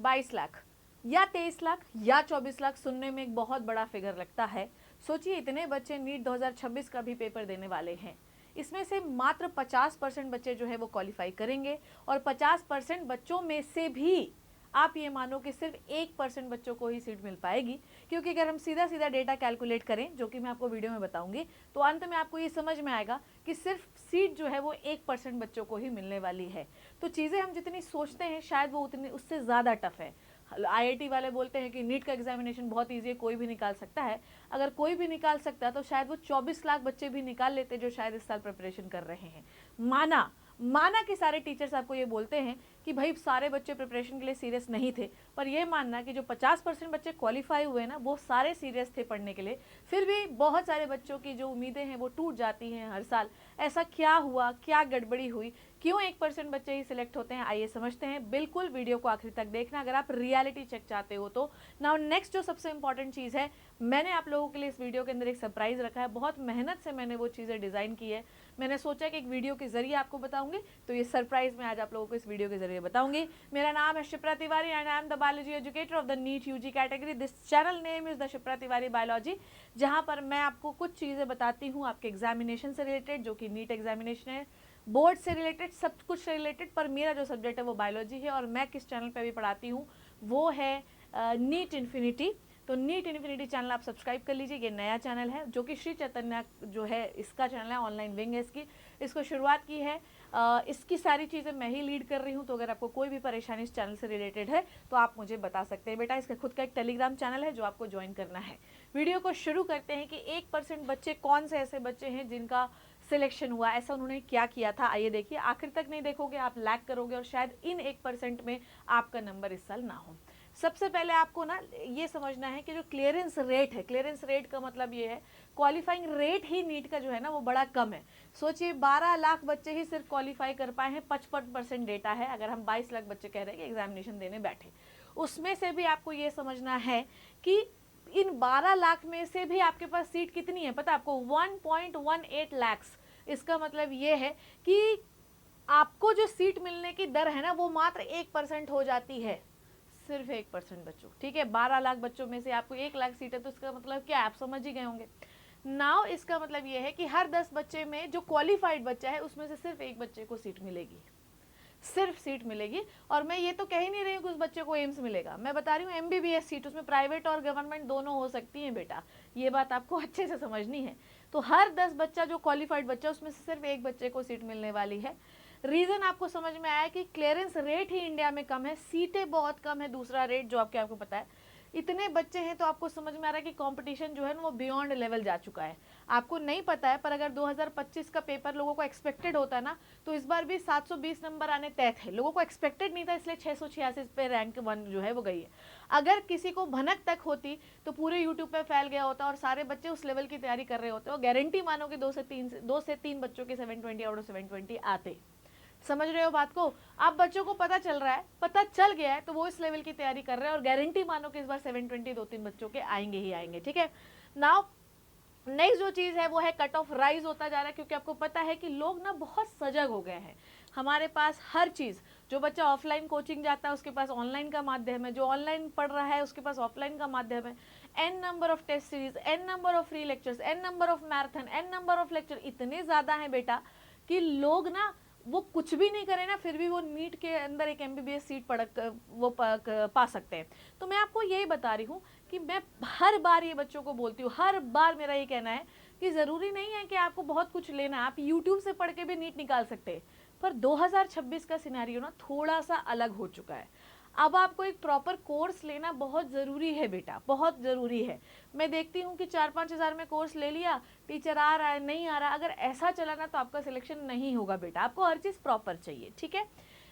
22 लाख या 23 लाख या 24 लाख सुनने में एक बहुत बड़ा फिगर लगता है। सोचिए इतने बच्चे नीट 2026 का भी पेपर देने वाले हैं, इसमें से मात्र 50% बच्चे जो है वो क्वालिफाई करेंगे और 50% बच्चों में से भी आप ये मानो कि सिर्फ 1% बच्चों को ही सीट मिल पाएगी। क्योंकि अगर हम सीधा सीधा डेटा कैलकुलेट करें, जो कि मैं आपको वीडियो में बताऊंगी, तो अंत में आपको ये समझ में आएगा कि सिर्फ सीट जो है वो 1% बच्चों को ही मिलने वाली है। तो चीज़ें हम जितनी सोचते हैं शायद वो उतनी उससे ज़्यादा टफ है। IIT वाले बोलते हैं कि नीट का एग्जामिनेशन बहुत ईजी है, कोई भी निकाल सकता है। अगर कोई भी निकाल सकता है तो शायद वो 24 लाख बच्चे भी निकाल लेते जो शायद इस साल प्रिपरेशन कर रहे हैं। माना कि सारे टीचर्स आपको ये बोलते हैं कि भाई सारे बच्चे प्रिपरेशन के लिए सीरियस नहीं थे, पर ये मानना कि जो 50% बच्चे क्वालिफाई हुए ना वो सारे सीरियस थे पढ़ने के लिए, फिर भी बहुत सारे बच्चों की जो उम्मीदें हैं वो टूट जाती हैं हर साल। ऐसा क्या हुआ, क्या गड़बड़ी हुई, क्यों 1% बच्चे ही सिलेक्ट होते हैं, आइए समझते हैं। बिल्कुल वीडियो को आखिर तक देखना अगर आप रियलिटी चेक चाहते हो तो। नाउ नेक्स्ट जो सबसे इंपॉर्टेंट चीज़ है, मैंने आप लोगों के लिए इस वीडियो के अंदर एक सरप्राइज रखा है। बहुत मेहनत से मैंने वो चीज़ें डिज़ाइन की है। मैंने सोचा कि एक वीडियो के जरिए आपको बताऊंगी, तो ये सरप्राइज मैं आज आप लोगों को इस वीडियो के जरिए बताऊंगी। मेरा नाम है Shipra Tiwari and I am the biology educator of the NEET UG category. This channel name is the Shipra Tiwari biology, जहां पर मैं आपको कुछ चीज़ें बताती हूँ आपके एग्जामिनेशन से रिलेटेड, जो कि नीट एग्जामिनेशन है, बोर्ड से रिलेटेड, सब कुछ से रिलेटेड। पर मेरा जो सब्जेक्ट है वो बायोलॉजी है और मैं किस चैनल पे भी पढ़ाती हूँ वो है नीट इन्फिनिटी। तो नीट इन्फिनिटी चैनल आप सब्सक्राइब कर लीजिए। ये नया चैनल है जो कि श्री चैतन्य जो है इसका चैनल है, ऑनलाइन विंग है इसको शुरुआत की है। इसकी सारी चीज़ें मैं ही लीड कर रही हूँ। तो अगर आपको कोई भी परेशानी इस चैनल से रिलेटेड है तो आप मुझे बता सकते हैं बेटा। इसका खुद का एक टेलीग्राम चैनल है जो आपको ज्वाइन करना है। वीडियो को शुरू करते हैं कि 1% बच्चे कौन से ऐसे बच्चे हैं जिनका सिलेक्शन हुआ, ऐसा उन्होंने क्या किया था। आइए देखिए, आखिर तक नहीं देखोगे आप लैग करोगे और शायद इन 1% में आपका नंबर इस साल ना हो। सबसे पहले आपको ना ये समझना है कि जो क्लियरेंस रेट है, क्लियरेंस रेट का मतलब ये है क्वालिफाइंग रेट ही नीट का जो है ना वो बड़ा कम है। सोचिए 12 लाख बच्चे ही सिर्फ क्वालिफाई कर पाए हैं, 55% डेटा है। अगर हम 22 लाख बच्चे कह रहे हैं कि एग्जामिनेशन देने बैठे, उसमें से भी आपको ये समझना है कि इन 12 लाख में से भी आपके पास सीट कितनी है पता है आपको? 1.18 लाख। इसका मतलब ये है कि आपको जो सीट मिलने की दर है ना वो मात्र 1% हो जाती है, सिर्फ 1% बच्चों। ठीक है, 12 लाख बच्चों में से आपको 1 लाख सीट है, तो इसका मतलब क्या, आप समझ ही गए होंगे। नाउ इसका मतलब ये है कि हर 10 बच्चे में जो क्वालिफाइड बच्चा है उसमें से सिर्फ एक बच्चे को सीट मिलेगी, सिर्फ सीट मिलेगी। और मैं ये तो कह ही नहीं रही हूँ कि उस बच्चे को एम्स मिलेगा, मैं बता रही हूँ MBBS सीट, उसमें प्राइवेट और गवर्नमेंट दोनों हो सकती हैं बेटा, ये बात आपको अच्छे से समझनी है। तो हर 10 बच्चा जो क्वालिफाइड बच्चा उसमें से सिर्फ एक बच्चे को सीट मिलने वाली है। रीजन आपको समझ में आया कि क्लियरेंस रेट ही इंडिया में कम है, सीटें बहुत कम है। दूसरा रेट जो आपको पता है, इतने बच्चे हैं तो आपको समझ में आ रहा है कि कंपटीशन जो है ना वो बियॉन्ड लेवल जा चुका है। आपको नहीं पता है पर अगर 2025 का पेपर लोगों को एक्सपेक्टेड होता है ना, तो इस बार भी 720 नंबर आने तय थे। लोगों को एक्सपेक्टेड नहीं था, इसलिए 686 पे रैंक 1 जो है वो गई है। अगर किसी को भनक तक होती तो पूरे यूट्यूब पे फैल गया होता और सारे बच्चे उस लेवल की तैयारी कर रहे होते, और गारंटी मानो कि 2 से 3 बच्चों के 720 आउट ऑफ 720 आते। समझ रहे हो बात को? अब बच्चों को पता चल रहा है, पता चल गया है, तो वो इस लेवल की तैयारी कर रहे हैं और गारंटी मानो कि इस बार 720 2-3 बच्चों के आएंगे ही आएंगे। ठीक है, नाउ नेक्स्ट जो चीज़ है वो है कट ऑफ राइज होता जा रहा है, क्योंकि आपको पता है कि लोग ना बहुत सजग हो गए हैं। हमारे पास हर चीज़, जो बच्चा ऑफलाइन कोचिंग जाता है उसके पास ऑनलाइन का माध्यम है, जो ऑनलाइन पढ़ रहा है उसके पास ऑफलाइन का माध्यम है। n number of test series, n number of free lectures, n number of marathon, n number of lecture, इतने ज़्यादा हैं बेटा कि लोग ना वो कुछ भी नहीं करें ना फिर भी वो नीट के अंदर एक MBBS सीट पा सकते हैं। तो मैं आपको यही बता रही हूँ कि मैं हर बार ये बच्चों को बोलती हूँ, हर बार मेरा ये कहना है कि ज़रूरी नहीं है कि आपको बहुत कुछ लेना है, आप YouTube से पढ़ के भी नीट निकाल सकते हैं। पर 2026 का सिनेरियो ना थोड़ा सा अलग हो चुका है। अब आपको एक प्रॉपर कोर्स लेना बहुत ज़रूरी है बेटा, बहुत ज़रूरी है। मैं देखती हूँ कि 4-5 हज़ार में कोर्स ले लिया, टीचर आ रहा है नहीं आ रहा, अगर ऐसा चला ना तो आपका सिलेक्शन नहीं होगा बेटा। आपको हर चीज़ प्रॉपर चाहिए। ठीक है,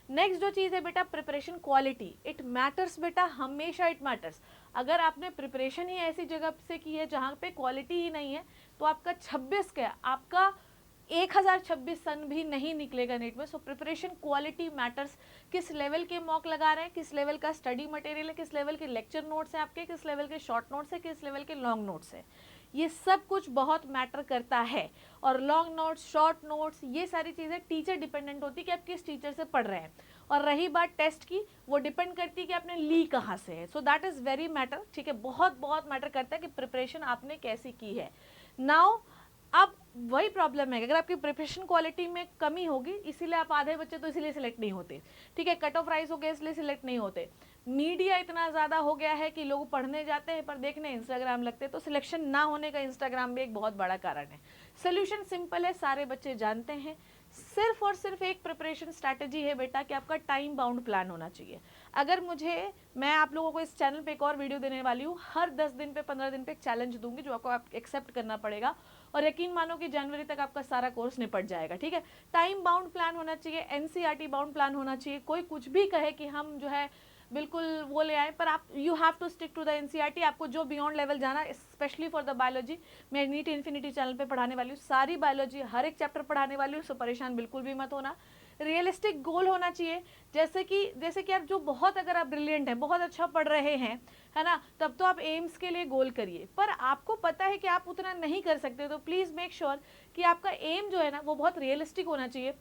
नेक्स्ट जो चीज़ है बेटा, प्रिपरेशन क्वालिटी, इट मैटर्स बेटा, हमेशा इट मैटर्स। अगर आपने प्रिपरेशन ही ऐसी जगह से की है जहाँ पे क्वालिटी ही नहीं है, तो आपका 26 क्या, आपका 1026 सन भी नहीं निकलेगा नीट में। So preparation quality matters. किस लेवल के मॉक लगा रहे हैं, किस लेवल का स्टडी मटेरियल है, किस लेवल के लेक्चर नोट्स हैं आपके, किस लेवल के शॉर्ट नोट्स है, किस लेवल के लॉन्ग नोट्स है, ये सब कुछ बहुत मैटर करता है। और लॉन्ग नोट्स, शॉर्ट नोट्स, ये सारी चीज़ें टीचर डिपेंडेंट होती है कि आप किस टीचर से पढ़ रहे हैं। और रही बात टेस्ट की, वो डिपेंड करती है कि आपने ली कहाँ से है। So that is very matter, ठीक है, बहुत बहुत मैटर करता है कि प्रिपरेशन आपने कैसी की है। नाउ अब वही प्रॉब्लम है, अगर आपकी प्रिपरेशन क्वालिटी में कमी होगी, इसीलिए आप आधे बच्चे तो इसीलिए सिलेक्ट नहीं होते, ठीक है, कट ऑफ राइज हो गया इसलिए सिलेक्ट नहीं होते। मीडिया इतना ज़्यादा हो गया है कि लोग पढ़ने जाते हैं पर देखने इंस्टाग्राम लगते हैं, तो सिलेक्शन ना होने का इंस्टाग्राम भी एक बहुत बड़ा कारण है। सोल्यूशन सिंपल है, सारे बच्चे जानते हैं, सिर्फ और सिर्फ एक प्रिपरेशन स्ट्रैटेजी है बेटा कि आपका टाइम बाउंड प्लान होना चाहिए। अगर मैं आप लोगों को इस चैनल पे एक और वीडियो देने वाली हूँ, हर 10 दिन पे 15 दिन पे एक चैलेंज दूंगी जो आपको आप एक्सेप्ट करना पड़ेगा, और यकीन मानो कि जनवरी तक आपका सारा कोर्स निपट जाएगा, ठीक है। टाइम बाउंड प्लान होना चाहिए, एनसीईआरटी बाउंड प्लान होना चाहिए। कोई कुछ भी कहे कि हम जो है बिल्कुल वो ले आए, पर आप you have to stick to the NCERT. आपको जो बियॉन्ड लेवल जाना, स्पेशली फॉर द बायोलॉजी, मैं नीट इन्फिनिटी चैनल पे पढ़ाने वाली हूँ, सारी बायोलॉजी हर एक चैप्टर पढ़ाने वाली हूँ, सो परेशान बिल्कुल भी मत होना। रियलिस्टिक गोल होना चाहिए, जैसे कि आप जो बहुत, अगर आप ब्रिलियंट हैं, बहुत अच्छा पढ़ रहे हैं, है ना, तब तो आप एम्स के लिए गोल करिए, पर आपको पता है कि आप उतना नहीं कर सकते, तो प्लीज़ मेक श्योर कि आपका एम जो है ना वो बहुत रियलिस्टिक होना चाहिए।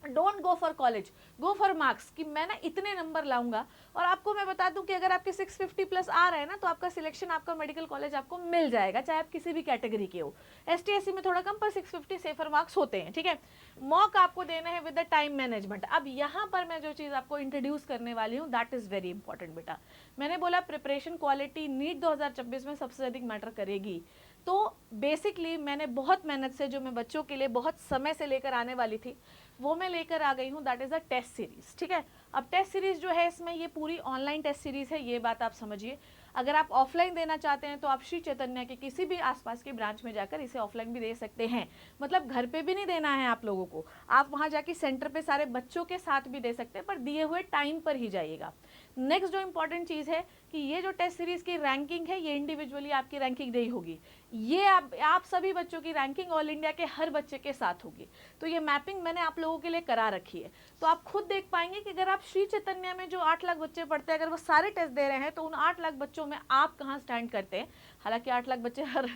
Don't go for college, go for marks, कि मैं ना इतने नंबर लाऊंगा। और आपको मैं बता दूं कि अगर आपके 650 प्लस आ रहे हैं ना, तो आपका सिलेक्शन, आपका मेडिकल कॉलेज आपको मिल जाएगा, चाहे आप किसी भी कैटेगरी के हो। एसटी एससी में थोड़ा कम, पर 650 सेफर मार्क्स होते हैं, ठीक है। मॉक आपको देना है विद द टाइम मैनेजमेंट। अब यहाँ पर मैं जो चीज़ आपको इंट्रोड्यूस करने वाली हूँ, दैट इज़ वेरी इंपॉर्टेंट बेटा। मैंने बोला प्रिपरेशन क्वालिटी नीट 2026 में सबसे अधिक मैटर करेगी। तो बेसिकली मैंने बहुत मेहनत से, जो मैं बच्चों के लिए बहुत समय से लेकर आने वाली थी, वो मैं लेकर आ गई हूँ, that is a test series, ठीक है। अब टेस्ट सीरीज़ जो है, इसमें ये पूरी ऑनलाइन टेस्ट सीरीज़ है, ये बात आप समझिए। अगर आप ऑफलाइन देना चाहते हैं तो आप श्री चैतन्य के किसी भी आसपास की ब्रांच में जाकर इसे ऑफलाइन भी दे सकते हैं, मतलब घर पे भी नहीं देना है आप लोगों को, आप वहाँ जाके सेंटर पे सारे बच्चों के साथ भी दे सकते हैं, पर दिए हुए टाइम पर ही जाइएगा। नेक्स्ट जो इंपॉर्टेंट चीज़ है कि ये जो टेस्ट सीरीज़ की रैंकिंग है, ये इंडिविजुअली आपकी रैंकिंग नहीं होगी, ये आप सभी बच्चों की रैंकिंग ऑल इंडिया के हर बच्चे के साथ होगी। तो ये मैपिंग मैंने आप लोगों के लिए करा रखी है, तो आप खुद देख पाएंगे कि अगर आप श्री चैतन्य में जो 8 लाख बच्चे पढ़ते हैं, अगर वो सारे टेस्ट दे रहे हैं, तो उन 8 लाख बच्चों में आप कहाँ स्टैंड करते हैं। हालांकि 8 लाख बच्चे हर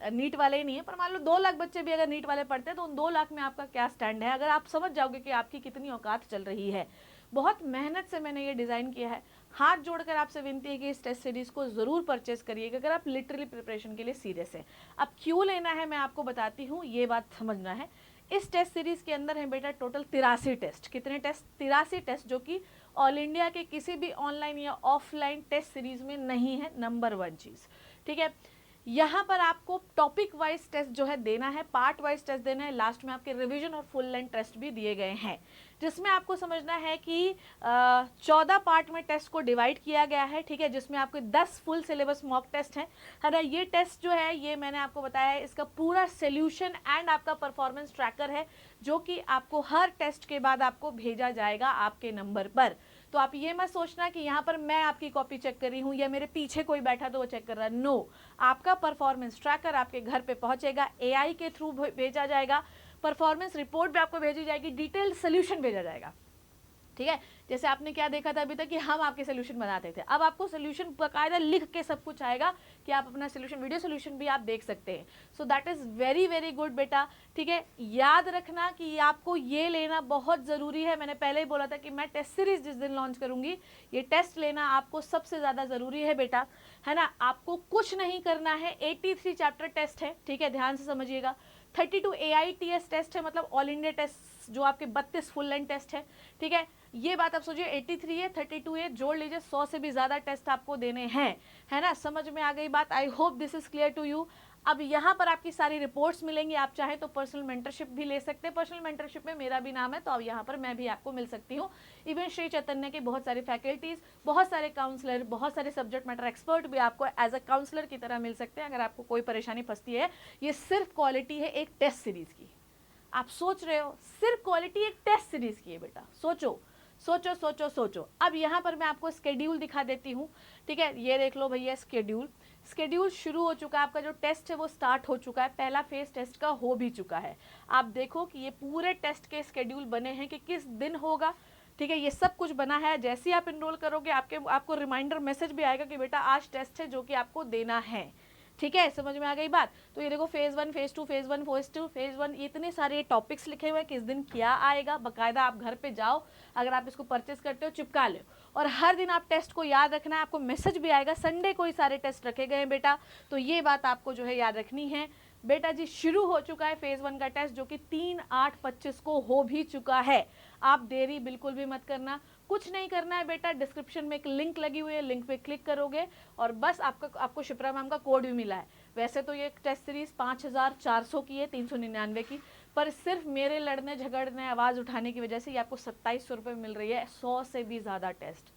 नीट वाले ही नहीं है, पर मान लो 2 लाख बच्चे भी अगर नीट वाले पढ़ते हैं, तो उन 2 लाख में आपका क्या स्टैंड है, अगर आप समझ जाओगे कि आपकी कितनी औकात चल रही है। बहुत मेहनत से मैंने ये डिज़ाइन किया है, हाथ जोड़कर आपसे विनती है कि इस टेस्ट सीरीज़ को ज़रूर परचेस करिएगा अगर आप लिटरली प्रिपरेशन के लिए सीरियस हैं। अब क्यों लेना है मैं आपको बताती हूँ, ये बात समझना है। इस टेस्ट सीरीज़ के अंदर है बेटा टोटल 83 टेस्ट। कितने टेस्ट? 83 टेस्ट, जो कि ऑल इंडिया के किसी भी ऑनलाइन या ऑफलाइन टेस्ट सीरीज़ में नहीं है, नंबर 1 चीज़, ठीक है। यहाँ पर आपको टॉपिक वाइज टेस्ट जो है देना है, पार्ट वाइज टेस्ट देना है, लास्ट में आपके रिवीजन और फुल लेंथ टेस्ट भी दिए गए हैं, जिसमें आपको समझना है कि 14 पार्ट में टेस्ट को डिवाइड किया गया है, ठीक है, जिसमें आपके 10 फुल सिलेबस मॉक टेस्ट है ना। ये टेस्ट जो है, ये मैंने आपको बताया है, इसका पूरा सोल्यूशन एंड आपका परफॉर्मेंस ट्रैकर है, जो कि आपको हर टेस्ट के बाद आपको भेजा जाएगा आपके नंबर पर। तो आप ये मत सोचना कि यहाँ पर मैं आपकी कॉपी चेक कर रही हूँ या मेरे पीछे कोई बैठा तो वो चेक कर रहा है, नो। आपका परफॉर्मेंस ट्रैकर आपके घर पे पहुँचेगा, एआई के थ्रू भेजा जाएगा, परफॉर्मेंस रिपोर्ट भी आपको भेजी जाएगी, डिटेल सोल्यूशन भेजा जाएगा, ठीक है। जैसे आपने क्या देखा था अभी तक कि हम आपके सोल्यूशन बनाते थे, अब आपको सोल्यूशन बाकायदा लिख के सब कुछ आएगा कि आप अपना सोल्यूशन, वीडियो सोल्यूशन भी आप देख सकते हैं। So that is very very good बेटा, ठीक है। याद रखना कि आपको ये लेना बहुत ज़रूरी है। मैंने पहले ही बोला था कि मैं टेस्ट सीरीज जिस दिन लॉन्च करूँगी, ये टेस्ट लेना आपको सबसे ज़्यादा ज़रूरी है बेटा, है ना। आपको कुछ नहीं करना है, 83 चैप्टर टेस्ट है, ठीक है, ध्यान से समझिएगा। 32 AITS टेस्ट है, मतलब ऑल इंडिया टेस्ट, जो आपके 32 फुल लेंथ टेस्ट है, ठीक है। ये बात आप सोचिए, 83 है, 32 है, जोड़ लीजिए, 100 से भी ज़्यादा टेस्ट आपको देने हैं, है ना। समझ में आ गई बात? I hope this is clear to you. अब यहाँ पर आपकी सारी रिपोर्ट्स मिलेंगी, आप चाहें तो पर्सनल मेंटरशिप भी ले सकते हैं। पर्सनल मेंटरशिप में मेरा भी नाम है, तो अब यहाँ पर मैं भी आपको मिल सकती हूँ। इवन श्री चैतन्य के बहुत सारे फैकल्टीज़, बहुत सारे काउंसलर, बहुत सारे सब्जेक्ट मैटर एक्सपर्ट भी आपको एज अ काउंसलर की तरह मिल सकते हैं अगर आपको कोई परेशानी फंसती है। ये सिर्फ क्वालिटी है एक टेस्ट सीरीज़ की। आप सोच रहे हो, सिर्फ क्वालिटी एक टेस्ट सीरीज़ की है बेटा, सोचो सोचो सोचो सोचो। अब यहाँ पर मैं आपको स्केड्यूल दिखा देती हूँ, ठीक है। ये देख लो भैया, स्केड्यूल शुरू हो चुका है, आपका जो टेस्ट है वो स्टार्ट हो चुका है, पहला फेज टेस्ट का हो भी चुका है। आप देखो कि ये पूरे टेस्ट के स्केड्यूल बने हैं कि किस दिन होगा, ठीक है, ये सब कुछ बना है। जैसे ही आप इनरोल करोगे आपको रिमाइंडर मैसेज भी आएगा कि बेटा आज टेस्ट है, जो कि आपको देना है, ठीक है, समझ में आ गई बात। तो ये देखो फेज 1, फेज 2, फेज 1, फेज 1, इतने सारे टॉपिक्स लिखे हुए हैं, किस दिन क्या आएगा, बकायदा आप घर पे जाओ, अगर आप इसको परचेस करते हो चिपका लो, और हर दिन आप टेस्ट को याद रखना है। आपको मैसेज भी आएगा, संडे को ही सारे टेस्ट रखे गए हैं बेटा, तो ये बात आपको जो है याद रखनी है। बेटा जी शुरू हो चुका है फेज 1 का टेस्ट, जो कि 3/8/25 को हो भी चुका है। आप देरी बिल्कुल भी मत करना, कुछ नहीं करना है बेटा, डिस्क्रिप्शन में एक लिंक लगी हुई है, लिंक पे क्लिक करोगे और बस आपको शिप्रा मैम का कोड भी मिला है। वैसे तो ये टेस्ट सीरीज 5400 की है, 399 की, पर सिर्फ मेरे लड़ने झगड़ने आवाज़ उठाने की वजह से ये आपको 2700 रुपये मिल रही है, 100 से भी ज़्यादा टेस्ट।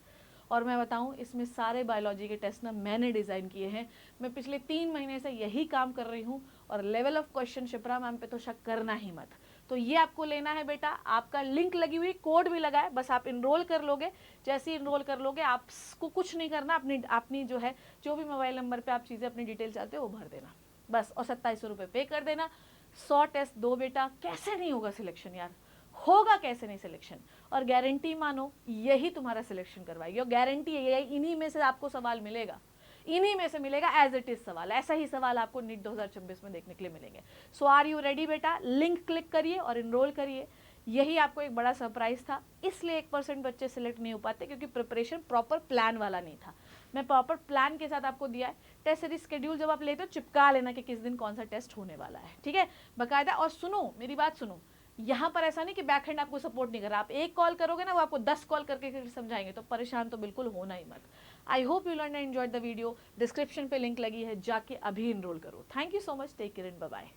और मैं बताऊं, इसमें सारे बायोलॉजी के टेस्ट ना मैंने डिज़ाइन किए हैं। मैं पिछले 3 महीने से यही काम कर रही हूँ, और level of question Shipra ma'am पे तो शक करना ही मत। तो ये आपको लेना है बेटा, आपका लिंक लगी हुई, कोड भी लगा है, बस आप इनरोल कर लोगे। जैसे ही इनरोल कर लोगे, आपको कुछ नहीं करना, अपनी जो है जो भी मोबाइल नंबर पे आप चीज़ें अपनी डिटेल चाहते हो वो भर देना बस, और 2700 रुपये पे कर देना। 100 टेस्ट दो बेटा, कैसे नहीं होगा सिलेक्शन यार, होगा कैसे नहीं सिलेक्शन। और गारंटी मानो यही तुम्हारा सिलेक्शन करवाएगी, और गारंटी है इन्हीं में से आपको सवाल मिलेगा, इन्हीं में से मिलेगा एज इट इज सवाल, ऐसा ही सवाल आपको नीट 2026 में देखने के लिए मिलेंगे। सो आर यू रेडी बेटा, लिंक क्लिक करिए और इनरोल करिए। यही आपको एक बड़ा सरप्राइज था, इसलिए 1% बच्चे सिलेक्ट नहीं हो पाते, क्योंकि प्रिपरेशन प्रॉपर प्लान वाला नहीं था। मैं प्रॉपर प्लान के साथ आपको दिया है। टेस्ट सीरीज शेड्यूल जब आप लेते हो चिपका लेना कि किस दिन कौन सा टेस्ट होने वाला है, ठीक है बकायदा। और सुनो मेरी बात सुनो, यहाँ पर ऐसा नहीं कि बैकहैंड आपको सपोर्ट नहीं कर रहा, आप एक कॉल करोगे ना, वो आपको 10 कॉल करके समझाएंगे, तो परेशान तो बिल्कुल होना ही मत। I hope you learn and enjoyed the video. Description पे लिंक लगी है, जाके अभी इनरोल करो। Thank you so much, take care and bye bye.